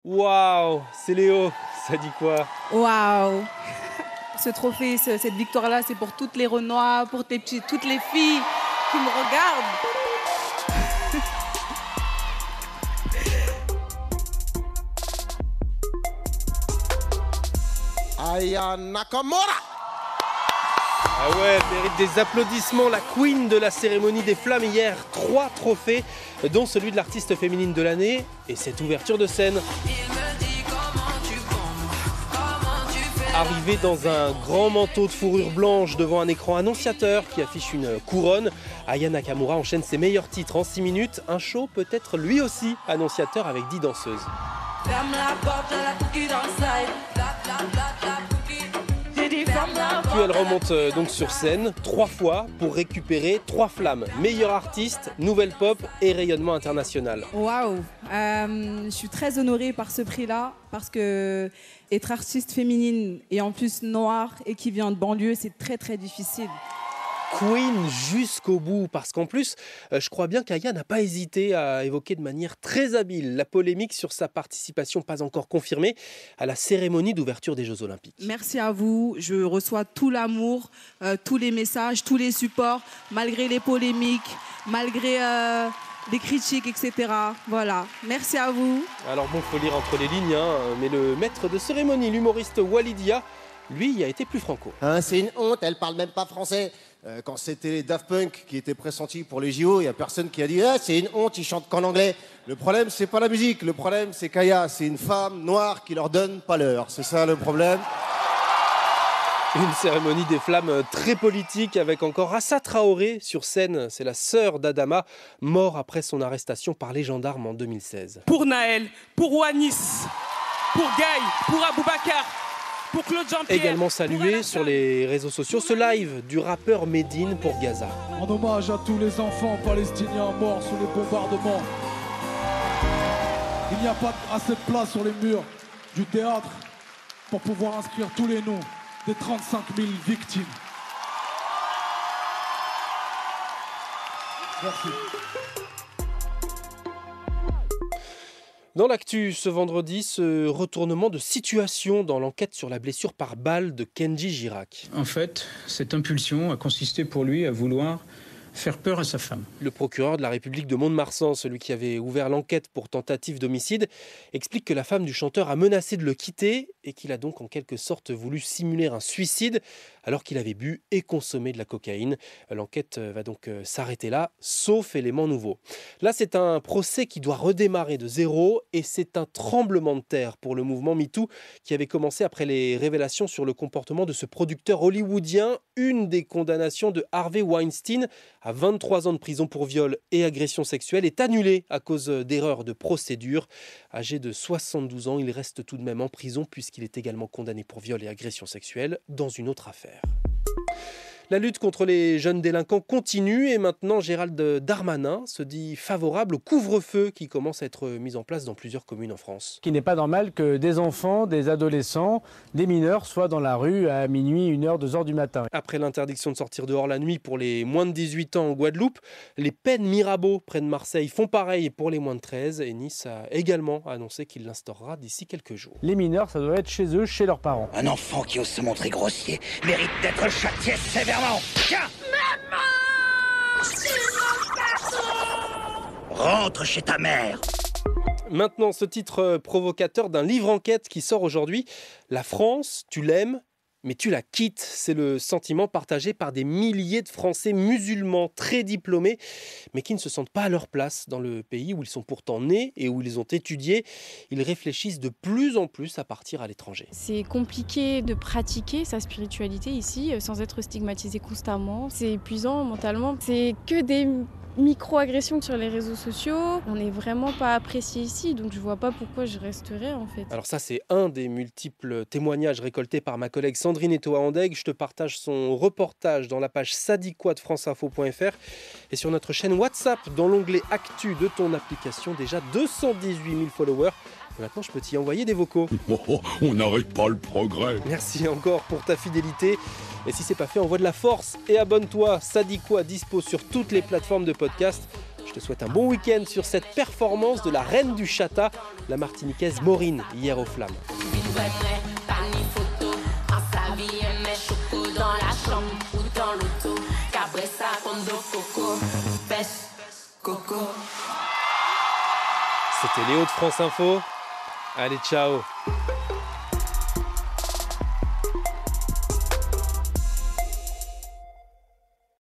Waouh, c'est Léo, ça dit quoi? Waouh! Ce trophée, cette victoire-là, c'est pour toutes les Renois, pour toutes les filles qui me regardent. Aya Nakamura. Ah ouais, elle mérite des applaudissements, la queen de la cérémonie des flammes hier. 3 trophées, dont celui de l'artiste féminine de l'année et cette ouverture de scène. Arrivée dans un grand manteau de fourrure blanche devant un écran annonciateur qui affiche une couronne, Aya Nakamura enchaîne ses meilleurs titres en 6 minutes. Un show peut-être lui aussi annonciateur avec 10 danseuses. Puis elle remonte donc sur scène 3 fois pour récupérer 3 flammes. Meilleure artiste, nouvelle pop et rayonnement international. Waouh! Je suis très honorée par ce prix-là parce que être artiste féminine et en plus noire et qui vient de banlieue, c'est très très difficile. Queen jusqu'au bout, parce qu'en plus, je crois bien qu'Aya n'a pas hésité à évoquer de manière très habile la polémique sur sa participation pas encore confirmée à la cérémonie d'ouverture des Jeux Olympiques. Merci à vous, je reçois tout l'amour, tous les messages, tous les supports, malgré les polémiques, malgré les critiques, etc. Voilà, merci à vous. Alors bon, faut lire entre les lignes, hein, mais le maître de cérémonie, l'humoriste Walidia, lui, y a été plus franco. Hein, c'est une honte, elle parle même pas français. Quand c'était les Daft Punk qui étaient pressentis pour les JO, il n'y a personne qui a dit « c'est une honte, ils chantent qu'en anglais ». Le problème, c'est pas la musique, le problème, c'est qu'Aya, c'est une femme noire qui leur donne pas l'heure. C'est ça le problème. Une cérémonie des flammes très politique avec encore Assa Traoré sur scène. C'est la sœur d'Adama, mort après son arrestation par les gendarmes en 2016. Pour Naël, pour Wanis, pour Gaï, pour Aboubacar, pour Claude Jean-Pierre. Également salué sur les réseaux sociaux ce live du rappeur Medine pour Gaza. En hommage à tous les enfants palestiniens morts sous les bombardements. Il n'y a pas assez de place sur les murs du théâtre pour pouvoir inscrire tous les noms des 35 000 victimes. Merci. Dans l'actu ce vendredi, ce retournement de situation dans l'enquête sur la blessure par balle de Kenji Girac. En fait, cette impulsion a consisté pour lui à vouloir faire peur à sa femme. Le procureur de la République de Mont-de-Marsan, celui qui avait ouvert l'enquête pour tentative d'homicide, explique que la femme du chanteur a menacé de le quitter et qu'il a donc en quelque sorte voulu simuler un suicide alors qu'il avait bu et consommé de la cocaïne. L'enquête va donc s'arrêter là, sauf élément nouveau. Là, c'est un procès qui doit redémarrer de zéro et c'est un tremblement de terre pour le mouvement MeToo qui avait commencé après les révélations sur le comportement de ce producteur hollywoodien. Une des condamnations de Harvey Weinstein à 23 ans de prison pour viol et agression sexuelle est annulée à cause d'erreurs de procédure. Âgé de 72 ans, il reste tout de même en prison puisqu'il est également condamné pour viol et agression sexuelle dans une autre affaire. La lutte contre les jeunes délinquants continue et maintenant Gérald Darmanin se dit favorable au couvre-feu qui commence à être mis en place dans plusieurs communes en France. Il n'est pas normal que des enfants, des adolescents, des mineurs soient dans la rue à minuit, 1h, 2h du matin. Après l'interdiction de sortir dehors la nuit pour les moins de 18 ans en Guadeloupe, les Pennes Mirabeau près de Marseille font pareil pour les moins de 13 et Nice a également annoncé qu'il l'instaurera d'ici quelques jours. Les mineurs, ça doit être chez eux, chez leurs parents. Un enfant qui ose se montrer grossier mérite d'être châtié sévèrement. Tiens! Maman! Rentre chez ta mère! Maintenant, ce titre provocateur d'un livre-enquête qui sort aujourd'hui. La France, tu l'aimes, mais tu la quittes. C'est le sentiment partagé par des milliers de Français musulmans très diplômés, mais qui ne se sentent pas à leur place dans le pays où ils sont pourtant nés et où ils ont étudié. Ils réfléchissent de plus en plus à partir à l'étranger. C'est compliqué de pratiquer sa spiritualité ici sans être stigmatisé constamment. C'est épuisant mentalement. C'est que des micro-agressions sur les réseaux sociaux. On n'est vraiment pas apprécié ici, donc je vois pas pourquoi je resterais en fait. Alors ça, c'est un des multiples témoignages récoltés par ma collègue Sandrine Etoa-Andeg. Je te partage son reportage dans la page Ça dit quoi de franceinfo.fr et sur notre chaîne WhatsApp dans l'onglet Actu de ton application. Déjà 218 000 followers. Et maintenant, je peux t'y envoyer des vocaux. Oh, on n'arrête pas le progrès. Merci encore pour ta fidélité. Et si c'est pas fait, envoie de la force et abonne-toi. Ça dit quoi dispo sur toutes les plateformes de podcast. Je te souhaite un bon week-end sur cette performance de la reine du chata, la martiniquaise Maureen, hier aux Flammes. C'était Léo de France Info. Allez, ciao.